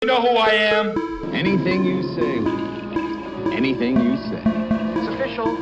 You know who I am? Anything you say. Anything you say. It's official.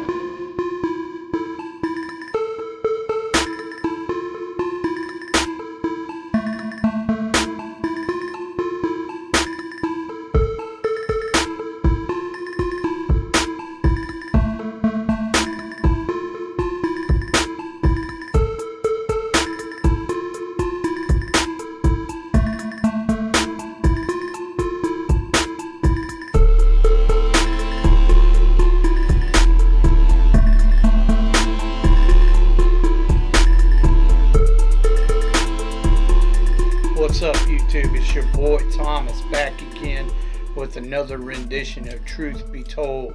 What's up, YouTube? It's your boy Thomas back again with another rendition of Truth Be Told.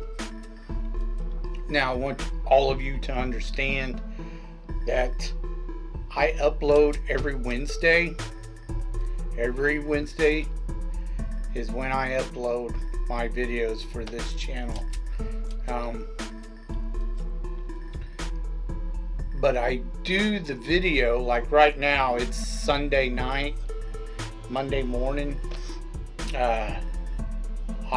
Now, I want all of you to understand that I upload every Wednesday. Every Wednesday is when I upload my videos for this channel. But I do the video, like right now, it's Sunday night. Monday morning. I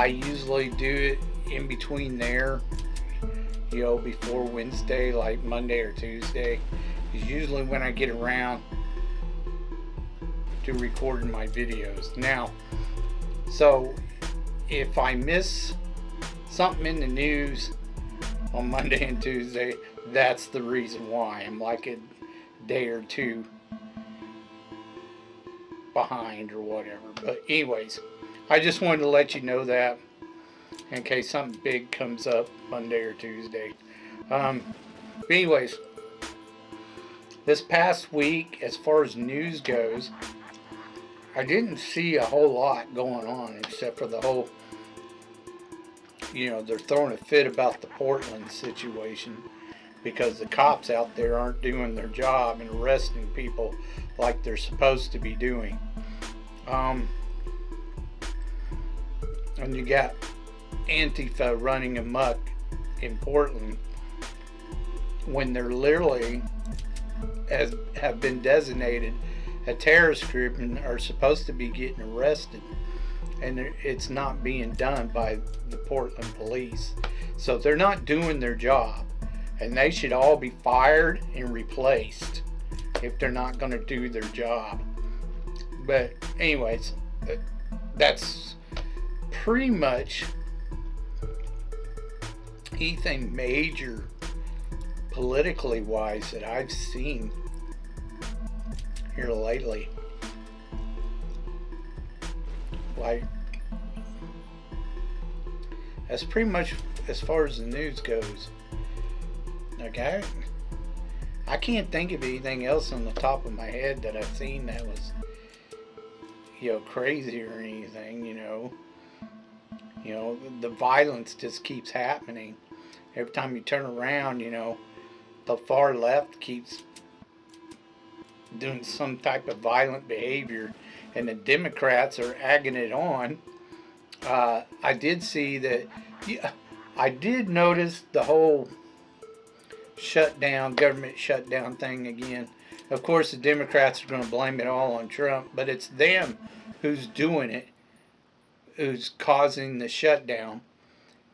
usually do it in between there, you know, before Wednesday, like Monday or Tuesday is usually when I get around to recording my videos. Now, so if I miss something in the news on Monday and Tuesday, that's the reason why. I'm like a day or two behind or whatever. But anyways, I just wanted to let you know that in case something big comes up Monday or Tuesday. But anyways, this past week, as far as news goes, I didn't see a whole lot going on except for the whole, you know, they're throwing a fit about the Portland situation because the cops out there aren't doing their job and arresting people like they're supposed to be doing. And you got Antifa running amok in Portland when they're literally have been designated a terrorist group and are supposed to be getting arrested, and it's not being done by the Portland police. So they're not doing their job, and they should all be fired and replaced if they're not going to do their job. But anyways, that's pretty much anything major politically wise that I've seen here lately. Like, that's pretty much as far as the news goes. Okay, I can't think of anything else on the top of my head that I've seen that was, you know, crazy or anything. You know, the violence just keeps happening. Every time you turn around, you know, the far left keeps doing some type of violent behavior, and the Democrats are egging it on. I did see that. Yeah, I did notice the whole government shutdown thing again. Of course, the Democrats are going to blame it all on Trump, but it's them who's doing it, who's causing the shutdown,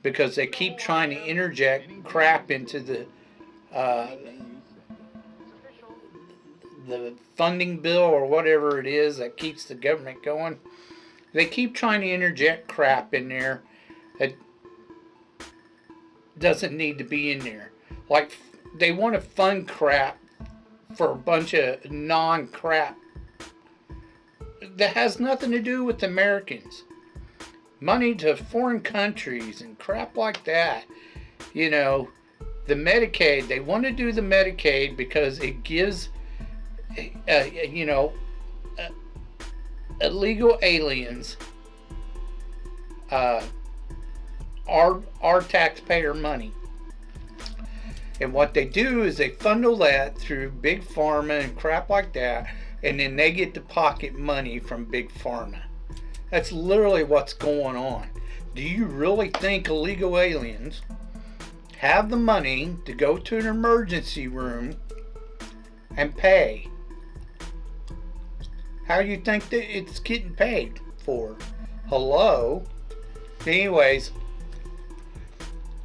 because they keep trying to interject crap into the funding bill or whatever it is that keeps the government going. They keep trying to interject crap in there that doesn't need to be in there. Like, they want to fund crap for a bunch of non-crap that has nothing to do with Americans. Money to foreign countries and crap like that. You know, the Medicaid, they want to do the Medicaid because it gives, you know, illegal aliens our taxpayer money. And what they do is they funnel that through Big Pharma and crap like that, and then they get to pocket money from Big Pharma. That's literally what's going on. Do you really think illegal aliens have the money to go to an emergency room and pay? How do you think that it's getting paid for? Hello? Anyways,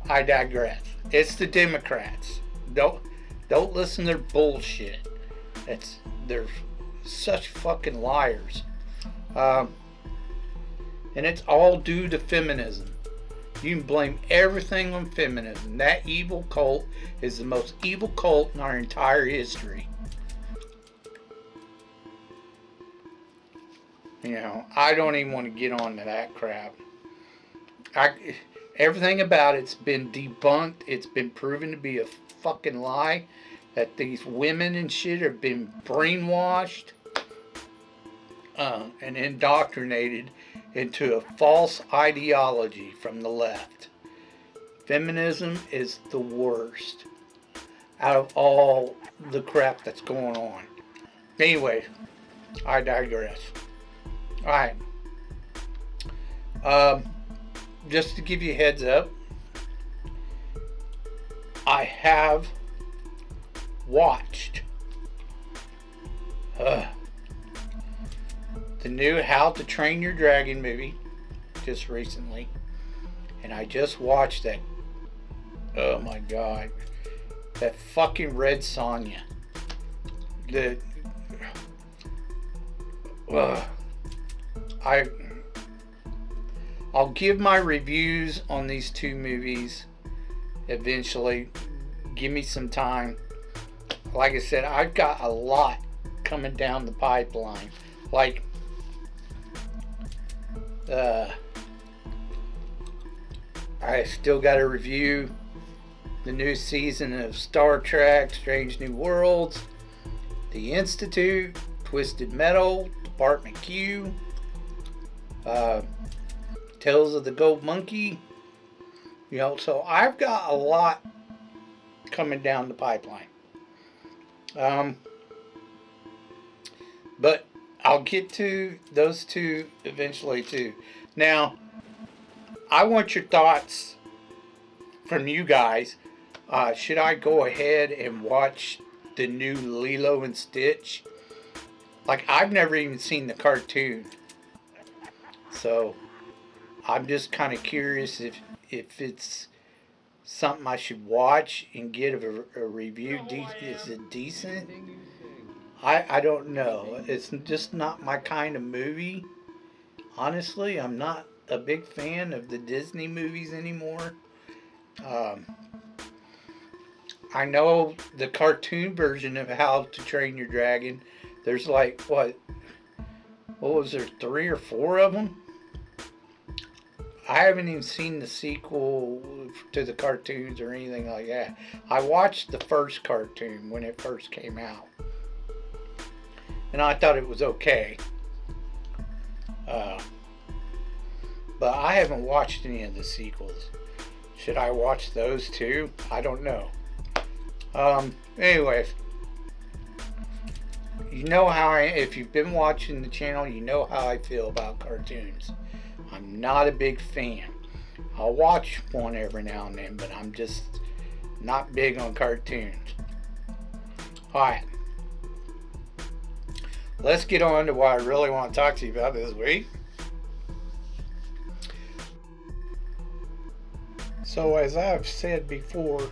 I digress. It's the Democrats. Don't listen to their bullshit. They're such fucking liars. And it's all due to feminism. You can blame everything on feminism. That evil cult is the most evil cult in our entire history. You know, I don't even want to get on to that crap. Everything about it's been debunked. It's been proven to be a fucking lie. That these women and shit have been brainwashed and indoctrinated into a false ideology from the left. Feminism is the worst out of all the crap that's going on. Anyway, I digress. Alright. Just to give you a heads up, I have watched the new How to Train Your Dragon movie just recently, and I just watched that. Oh my god, that fucking Red Sonja. I'll give my reviews on these two movies eventually. Give me some time. Like I said, I've got a lot coming down the pipeline. Like, I still got to review the new season of Star Trek, Strange New Worlds, The Institute, Twisted Metal, Department Q, Tales of the Gold Monkey. You know, so I've got a lot coming down the pipeline. But I'll get to those two eventually too. Now, I want your thoughts from you guys. Should I go ahead and watch the new Lilo and Stitch? Like, I've never even seen the cartoon. So, I'm just kind of curious if it's something I should watch and get a review. Is it decent? I don't know. It's just not my kind of movie. Honestly, I'm not a big fan of the Disney movies anymore. I know the cartoon version of How to Train Your Dragon, there's like, what was there, 3 or 4 of them? I haven't even seen the sequel to the cartoons or anything like that. I watched the first cartoon when it first came out, and I thought it was okay. But I haven't watched any of the sequels. Should I watch those too? I don't know. Anyways, you know how if you've been watching the channel, you know how I feel about cartoons. I'm not a big fan. I'll watch one every now and then, but I'm just not big on cartoons. Alright. Let's get on to what I really want to talk to you about this week. So, as I've said before,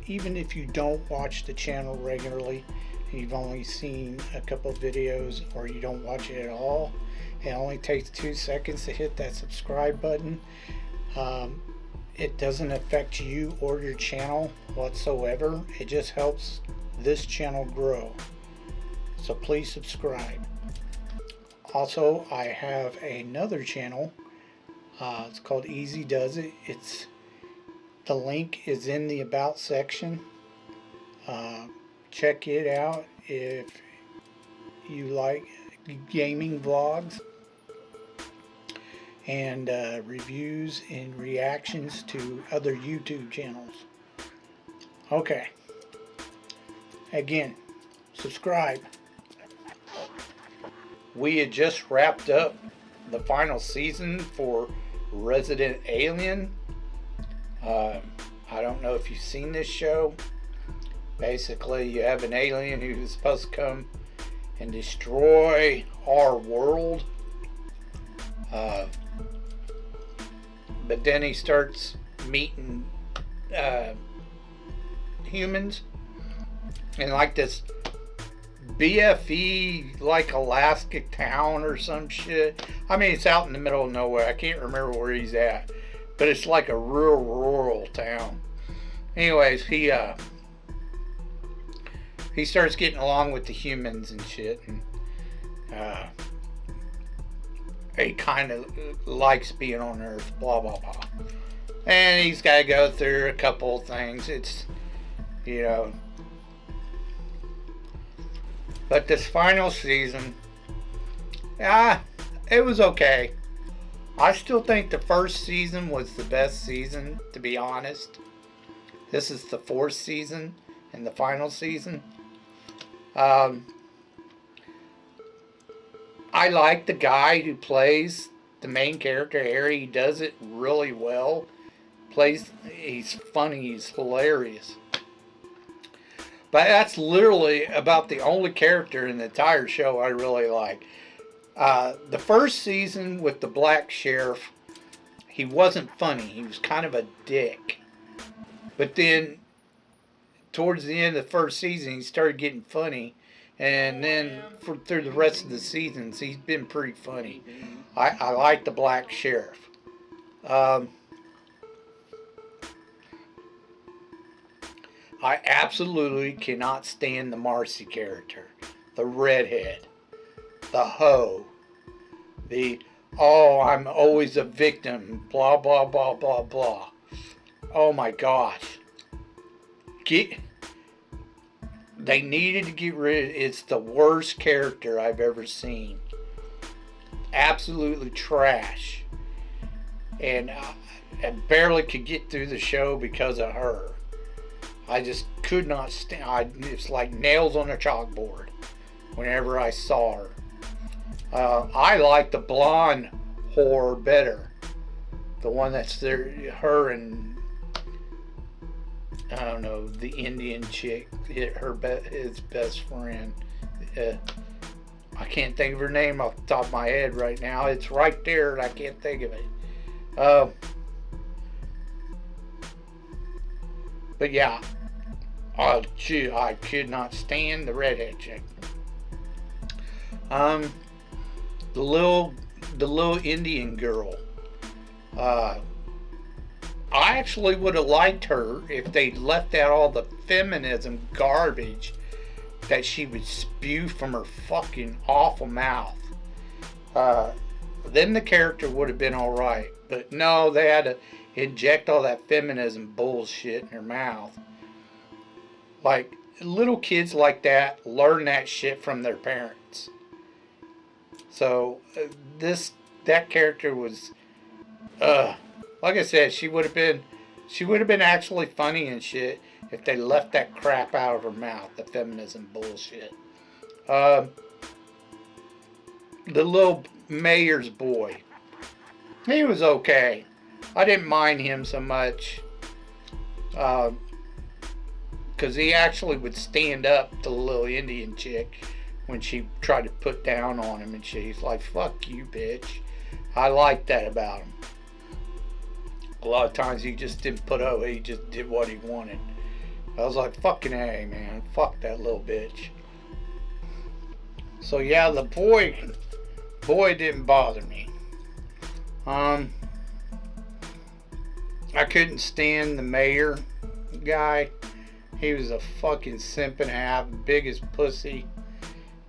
even if you don't watch the channel regularly, and you've only seen a couple videos, or you don't watch it at all, it only takes 2 seconds to hit that subscribe button. It doesn't affect you or your channel whatsoever. It just helps this channel grow. So please subscribe. Also, I have another channel. It's called Easy Does It. The link is in the About section. Check it out if you like gaming vlogs and reviews and reactions to other YouTube channels. Okay. Again, subscribe. We had just wrapped up the final season for Resident Alien. I don't know if you've seen this show. Basically, you have an alien who's supposed to come and destroy our world. Uh, but then he starts meeting humans in like this BFE, like Alaska town or some shit. I mean, it's out in the middle of nowhere. I can't remember where he's at, but it's like a real rural town. Anyways, he starts getting along with the humans and shit, and he kind of likes being on Earth, blah blah blah. And he's got to go through a couple of things. It's, you know, but this final season, it was okay. I still think the first season was the best season, to be honest. This is the fourth season and the final season. I like the guy who plays the main character, Harry. He does it really well. He's funny, he's hilarious. But that's literally about the only character in the entire show I really like. The first season with the black sheriff, he wasn't funny. He was kind of a dick. But then, towards the end of the first season, he started getting funny. And then, through the rest of the seasons, he's been pretty funny. I like the black sheriff. I absolutely cannot stand the Marcy character. The redhead. The hoe. I'm always a victim. Blah, blah, blah, blah, blah. Oh my gosh. They needed to get rid of it. It's the worst character I've ever seen. Absolutely trash. And I barely could get through the show because of her. I just could not stand. It's like nails on a chalkboard whenever I saw her. I like the blonde whore better. The one that's there, her and, I don't know, the Indian chick, his best friend. I can't think of her name off the top of my head right now. It's right there and I can't think of it. But yeah. I could not stand the redhead chick. The little Indian girl. I actually would have liked her if they left out all the feminism garbage that she would spew from her fucking awful mouth. Then the character would have been alright. But no, they had to inject all that feminism bullshit in her mouth. Like, little kids like that learn that shit from their parents. So, that character was, like I said, she would have been actually funny and shit if they left that crap out of her mouth, the feminism bullshit. The little mayor's boy, he was okay. I didn't mind him so much. Because he actually would stand up to the little Indian chick when she tried to put down on him and shit. He's like, fuck you, bitch. I like that about him. A lot of times he just didn't put up, he just did what he wanted. I was like, fucking A, man. Fuck that little bitch. So yeah, the boy didn't bother me. I couldn't stand the mayor guy. He was a fucking simp and a half, biggest pussy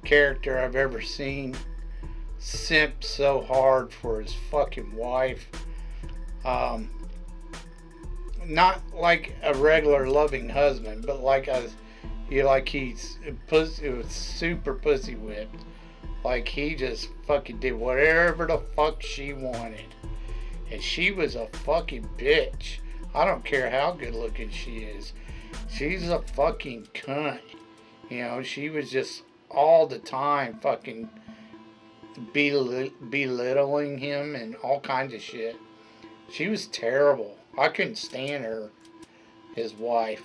character I've ever seen. Simp so hard for his fucking wife. Not like a regular loving husband, but like he's pussy. It was super pussy whipped. Like he just fucking did whatever the fuck she wanted, and she was a fucking bitch. I don't care how good looking she is. She's a fucking cunt. You know, she was just all the time fucking belittling him and all kinds of shit. She was terrible. I couldn't stand her, his wife.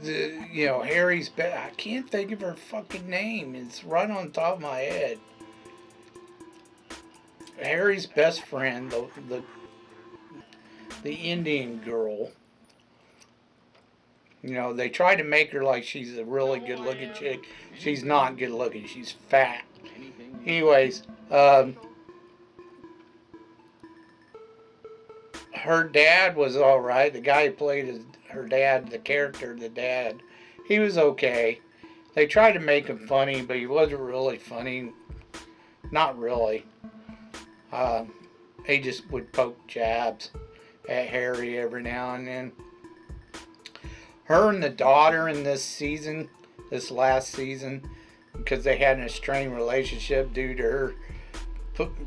Harry's I can't think of her fucking name. It's right on top of my head. Harry's best friend, the Indian girl. They try to make her like she's a really good looking chick. She's not good looking. She's fat. Anyways, her dad was alright. The guy who played her dad, the character, the dad, he was okay. They tried to make him funny, but he wasn't really funny. Not really. He just would poke jabs at Harry every now and then. Her and the daughter in this last season, because they had an estranged relationship due to her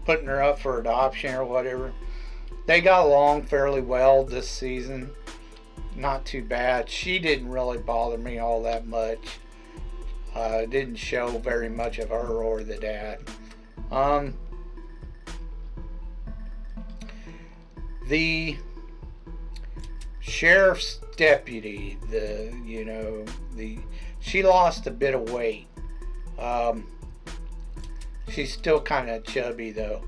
putting her up for adoption or whatever, they got along fairly well this season. Not too bad. She didn't really bother me all that much. Didn't show very much of her or the dad. The sheriff's deputy, she lost a bit of weight. She's still kind of chubby though.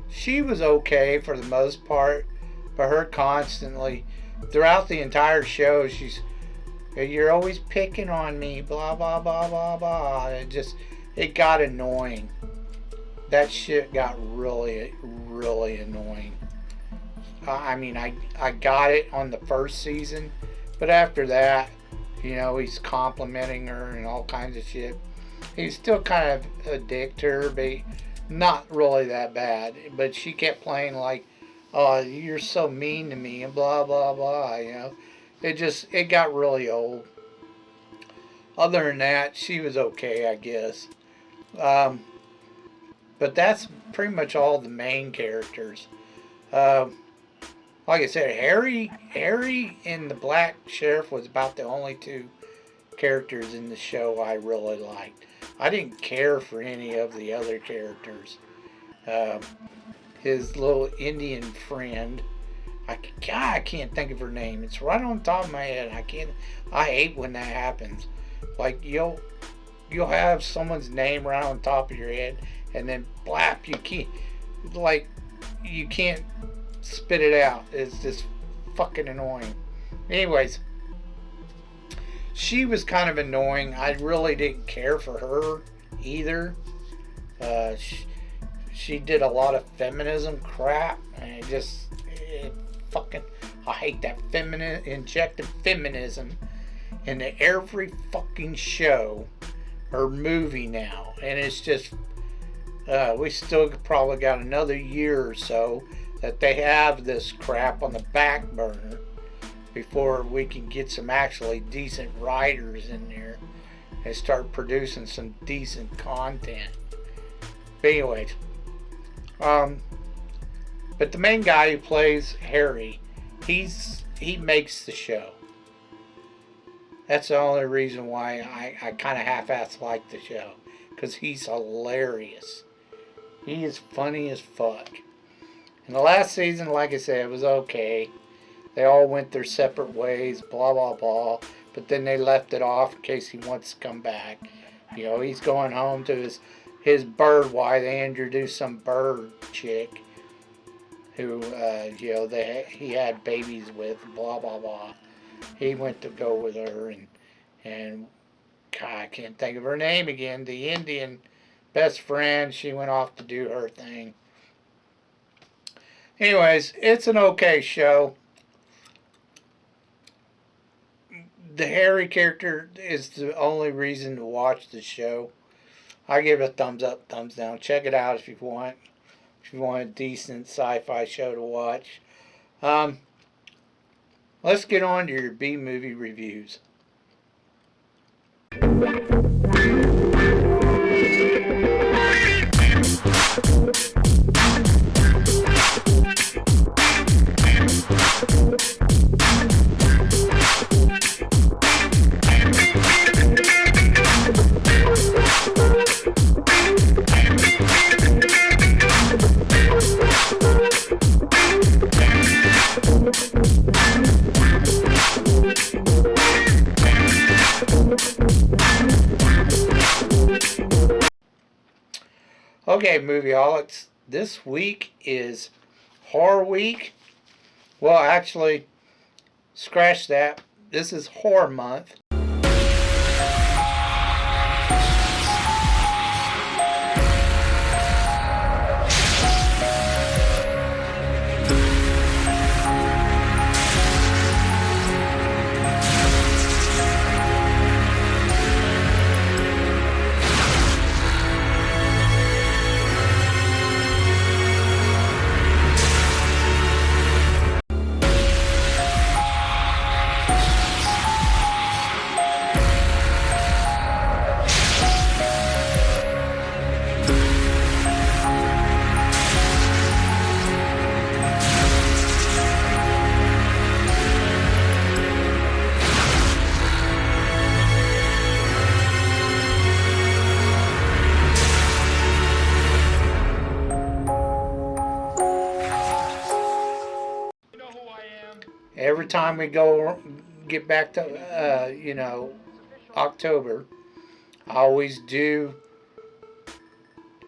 She was okay for the most part, but her constantly throughout the entire show, you're always picking on me, blah blah blah blah blah. It got annoying. That shit got really, really annoying. I got it on the first season, but after that, he's complimenting her and all kinds of shit. He's still kind of a dick to her, but not really that bad. But she kept playing like, "Oh, you're so mean to me," and blah blah blah. It got really old. Other than that, she was okay, I guess. But that's pretty much all the main characters. Like I said, Harry and the Black Sheriff was about the only two characters in the show I really liked. I didn't care for any of the other characters. His little Indian friend, I can't think of her name. It's right on top of my head. I hate when that happens. Like you'll have someone's name right on top of your head, and then blap, you can't spit it out. It's just fucking annoying. Anyways, she was kind of annoying. I really didn't care for her either. She did a lot of feminism crap, and I hate that injected feminism into every fucking show or movie now, and it's just we still probably got another year or so that they have this crap on the back burner before we can get some actually decent writers in there and start producing some decent content. But anyways, but the main guy who plays Harry, he makes the show. That's the only reason why I kind of half-ass like the show, because he's hilarious. He is funny as fuck. And the last season, like I said, it was okay. They all went their separate ways, blah, blah, blah. But then they left it off in case he wants to come back. He's going home to his bird wife. They introduced some bird chick who, he had babies with, blah, blah, blah. He went to go with her, and God, I can't think of her name again. The Indian best friend, she went off to do her thing. Anyways, it's an okay show. The Harry character is the only reason to watch the show. I give it a thumbs up, thumbs down. Check it out if you want. If you want a decent sci-fi show to watch. Let's get on to your B-movie reviews. Okay, movieaholics, this week is horror week. Well, actually, scratch that. This is horror month. Every time we get back to, October, I always do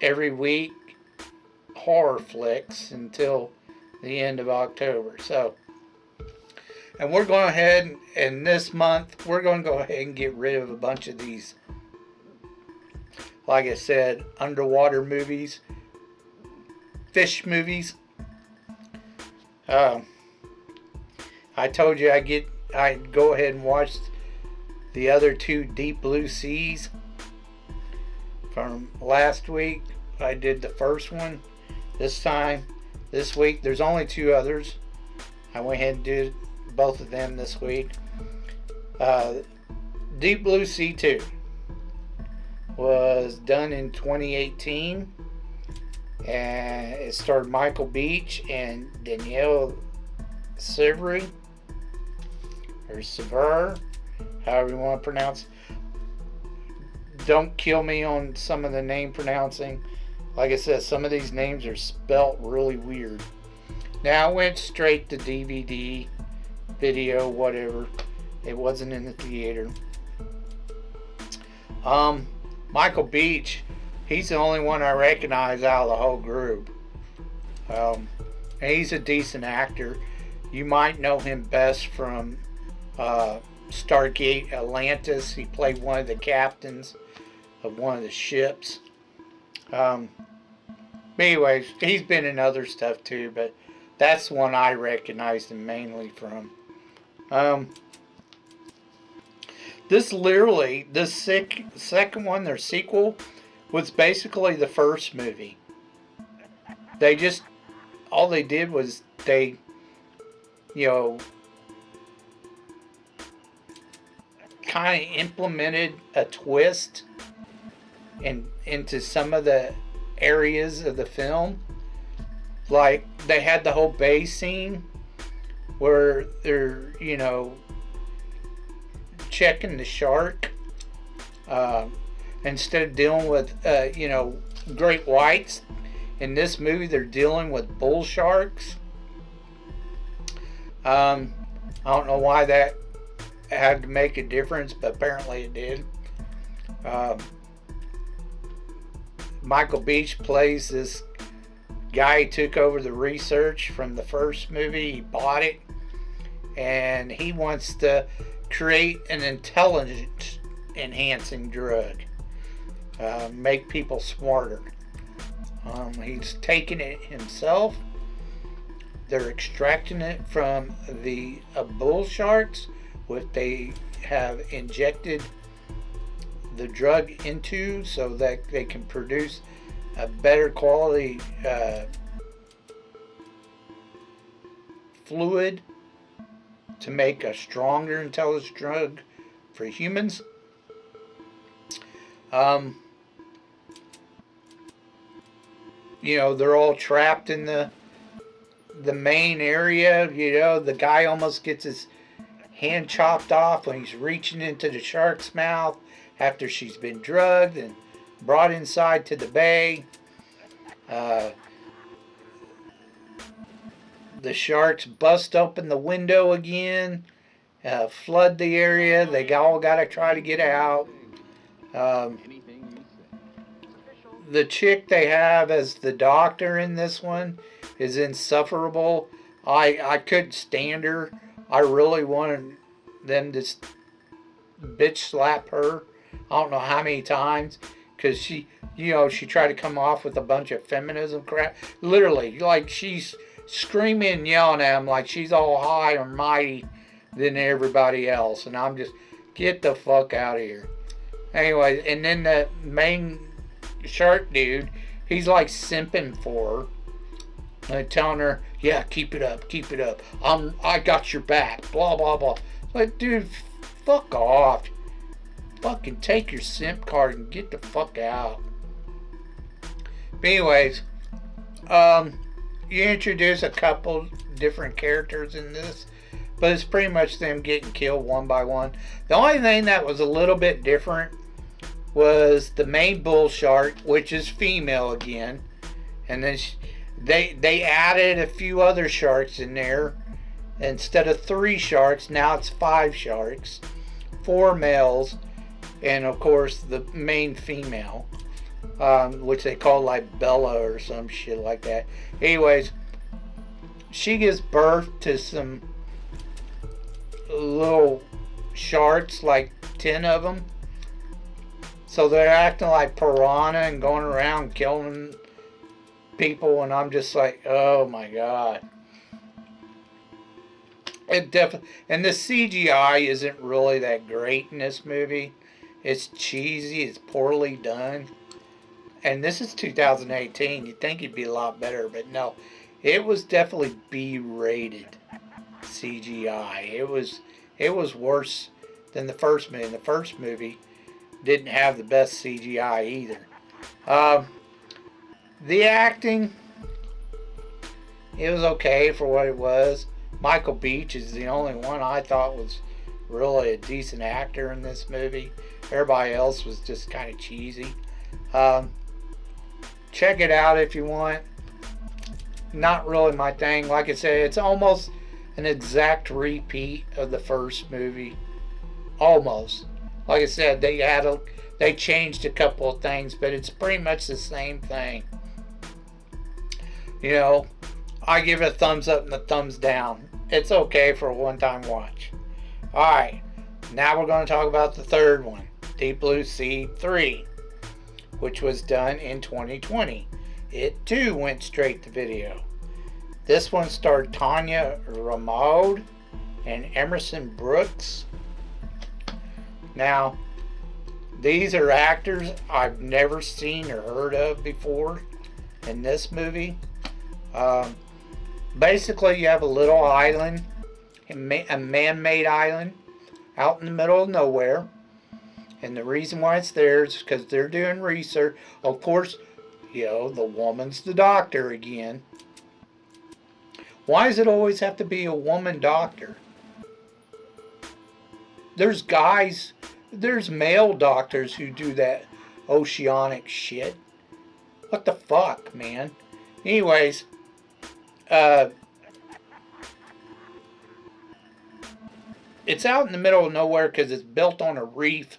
every week horror flicks until the end of October. So, and we're going ahead and this month we're going to go ahead and get rid of a bunch of these, like I said, underwater movies, fish movies. I told you I'd go ahead and watch the other two Deep Blue Seas from last week. I did the first one. This week, there's only two others. I went ahead and did both of them this week. Deep Blue Sea 2 was done in 2018, and it starred Michael Beach and Danielle Severy, or Sever, however you want to pronounce. Don't kill me on some of the name pronouncing. Like I said, some of these names are spelt really weird. Now I went straight to DVD, video, whatever. It wasn't in the theater. Michael Beach, he's the only one I recognize out of the whole group. And he's a decent actor. You might know him best from Stargate Atlantis. He played one of the captains of one of the ships. But anyways, he's been in other stuff too, but that's the one I recognized him mainly from. This second one, their sequel, was basically the first movie. All they did was they, kind of implemented a twist into some of the areas of the film. Like, they had the whole bay scene where they're, checking the shark. Instead of dealing with, great whites, in this movie they're dealing with bull sharks. I don't know why that had to make a difference, but apparently it did. Michael Beach plays this guy who took over the research from the first movie. He bought it, and he wants to create an intelligence enhancing drug, make people smarter. He's taking it himself. They're extracting it from the bull sharks, which they have injected the drug into so that they can produce a better quality fluid to make a stronger intelligent drug for humans. They're all trapped in the main area. The guy almost gets his hand chopped off when he's reaching into the shark's mouth after she's been drugged and brought inside to the bay. The sharks bust open the window again, flood the area. They all got to try to get out. Anything you say. The chick they have as the doctor in this one is insufferable. I couldn't stand her. I really wanted them to bitch slap her. I don't know how many times, because she tried to come off with a bunch of feminism crap. Literally, like she's screaming and yelling at him like she's all high or mighty than everybody else, and I'm just, get the fuck out of here. Anyway, and then the main shark dude, he's like simping for her, telling her, yeah, keep it up, I got your back, blah blah blah. Like, dude, fuck off. Fucking take your simp card and get the fuck out. But anyways, you introduce a couple different characters in this, but it's pretty much them getting killed one by one. The only thing that was a little bit different was the main bull shark, which is female again, and then they added a few other sharks in there. Instead of 3 sharks, now it's 5 sharks, 4 males, and of course the main female, which they call like Bella or some shit like that. Anyways, she gives birth to some little sharks, like 10 of them. So they're acting like piranha and going around killing people, and I'm just like, oh my god. And the CGI isn't really that great in this movie. It's cheesy, it's poorly done. And this is 2018. You'd think it'd be a lot better, but no. It was definitely B-rated CGI. It was worse than the first movie. The first movie didn't have the best CGI either. The acting, it was okay for what it was. Michael Beach is the only one I thought was really a decent actor in this movie. Everybody else was just kind of cheesy. Check it out if you want. Not really my thing. Like I said, it's almost an exact repeat of the first movie. Almost. Like I said, they changed a couple of things, but it's pretty much the same thing. You know, I give it a thumbs up and a thumbs down. It's okay for a one-time watch. Alright, now we're going to talk about the third one, Deep Blue Sea 3, which was done in 2020. It too went straight to video. This one starred Tanya Ramaud and Emerson Brooks. Now, these are actors I've never seen or heard of before in this movie. Basically, you have a little island, a man-made island, out in the middle of nowhere. And the reason why it's there is because they're doing research. Of course, you know, the woman's the doctor again. Why does it always have to be a woman doctor? There's male doctors who do that oceanic shit. What the fuck, man? Anyways, it's out in the middle of nowhere because it's built on a reef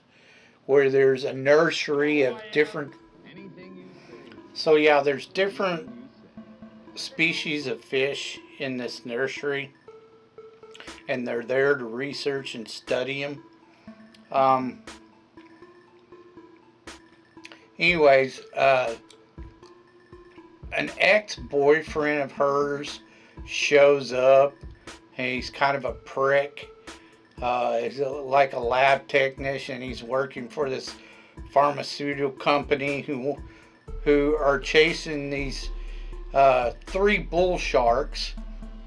where there's a nursery of different. So yeah, there's different species of fish in this nursery, and they're there to research and study them. Anyways, an ex-boyfriend of hers shows up, and he's kind of a prick. He's like a lab technician. He's working for this pharmaceutical company who are chasing these 3 bull sharks,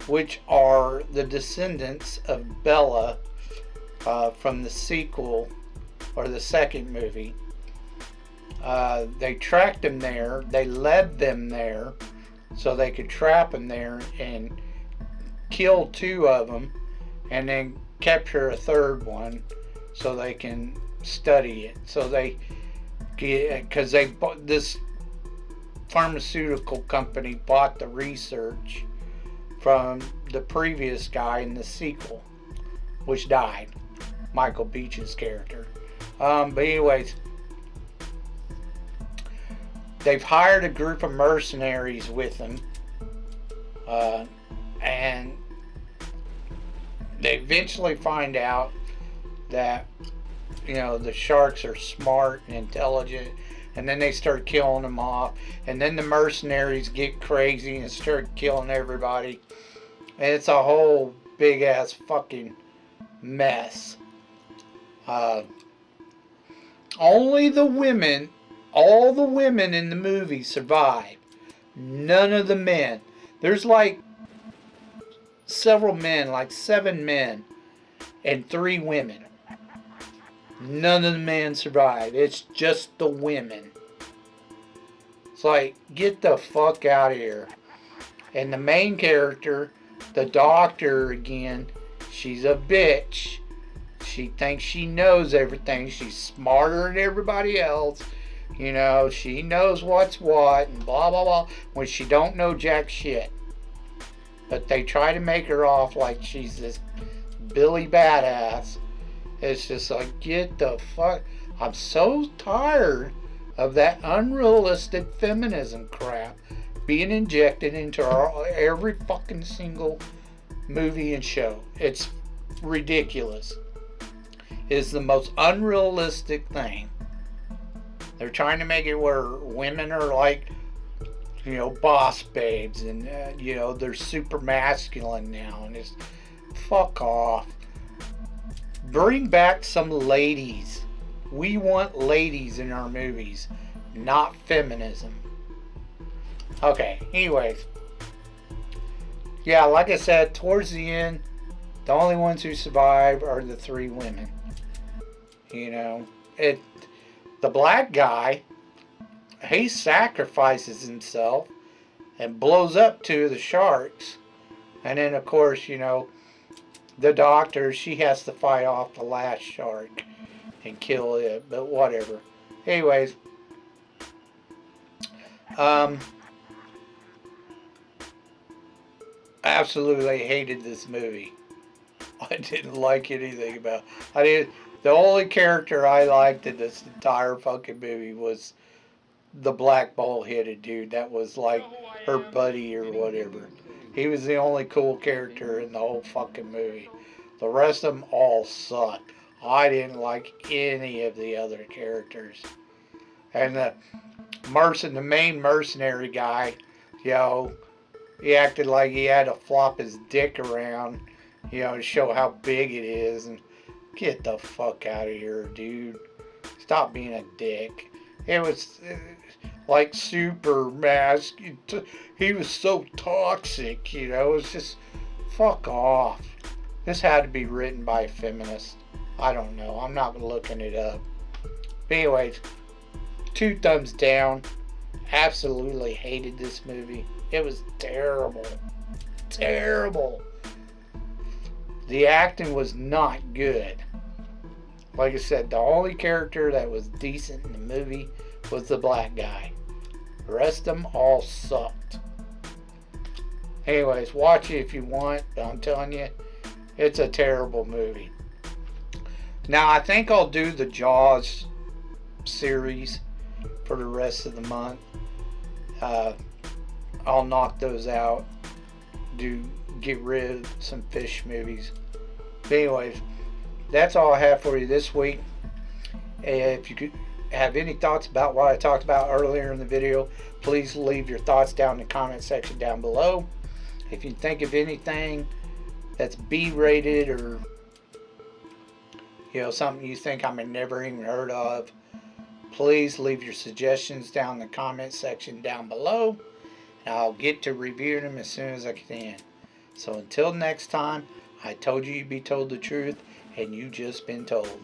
which are the descendants of Bella from the sequel or the second movie. They tracked them there. They led them there so they could trap them there and kill 2 of them, and then capture a 3rd one so they can study it. So they, because this pharmaceutical company bought the research from the previous guy in the sequel, which died, Michael Beach's character. But anyways, they've hired a group of mercenaries with them, and they eventually find out that, you know, the sharks are smart and intelligent, and then they start killing them off, and then the mercenaries get crazy and start killing everybody, and it's a whole big ass fucking mess. Only the women, all the women in the movie survive. None of the men. There's like several men, like 7 men and 3 women. None of the men survive. It's just the women. It's like, get the fuck out of here. And the main character, the doctor again, she's a bitch. She thinks she knows everything. She's smarter than everybody else. You know, she knows what's what and blah blah blah, when she don't know jack shit. But they try to make her off like she's this Billy badass. It's just like, get the fuck. I'm so tired of that unrealistic feminism crap being injected into every fucking single movie and show. It's ridiculous. It's the most unrealistic thing. They're trying to make it where women are like, you know, boss babes, and you know, they're super masculine now, and it's fuck off. Bring back some ladies. We want ladies in our movies, not feminism. Okay, anyways. Yeah, like I said, towards the end, the only ones who survive are the 3 women. You know, the black guy, he sacrifices himself and blows up 2 of the sharks. And then, of course, you know, the doctor, she has to fight off the last shark and kill it, but whatever. Anyways, absolutely hated this movie. I didn't like anything about it. The only character I liked in this entire fucking movie was the black bald-headed dude that was like her buddy or whatever. He was the only cool character in the whole fucking movie. The rest of them all sucked. I didn't like any of the other characters. And the main mercenary guy, you know, he acted like he had to flop his dick around, you know, to show how big it is. And get the fuck out of here, dude. Stop being a dick. It was like super mask. He was so toxic, you know. It's just, fuck off. This had to be written by a feminist. I don't know. I'm not looking it up. But anyways, 2 thumbs down. Absolutely hated this movie. It was terrible. Terrible. The acting was not good. Like I said, the only character that was decent in the movie was the black guy. The rest of them all sucked. Anyways, watch it if you want, but I'm telling you, it's a terrible movie. Now, I think I'll do the Jaws series for the rest of the month. I'll knock those out. Get rid of some fish movies. But anyways, that's all I have for you this week. If you could have any thoughts about what I talked about earlier in the video, please leave your thoughts down in the comment section down below. If you think of anything that's B-rated or, you know, something you think I may never even heard of, please leave your suggestions down in the comment section down below, and I'll get to reviewing them as soon as I can. So until next time, I told you you'd be told the truth, and you just been told.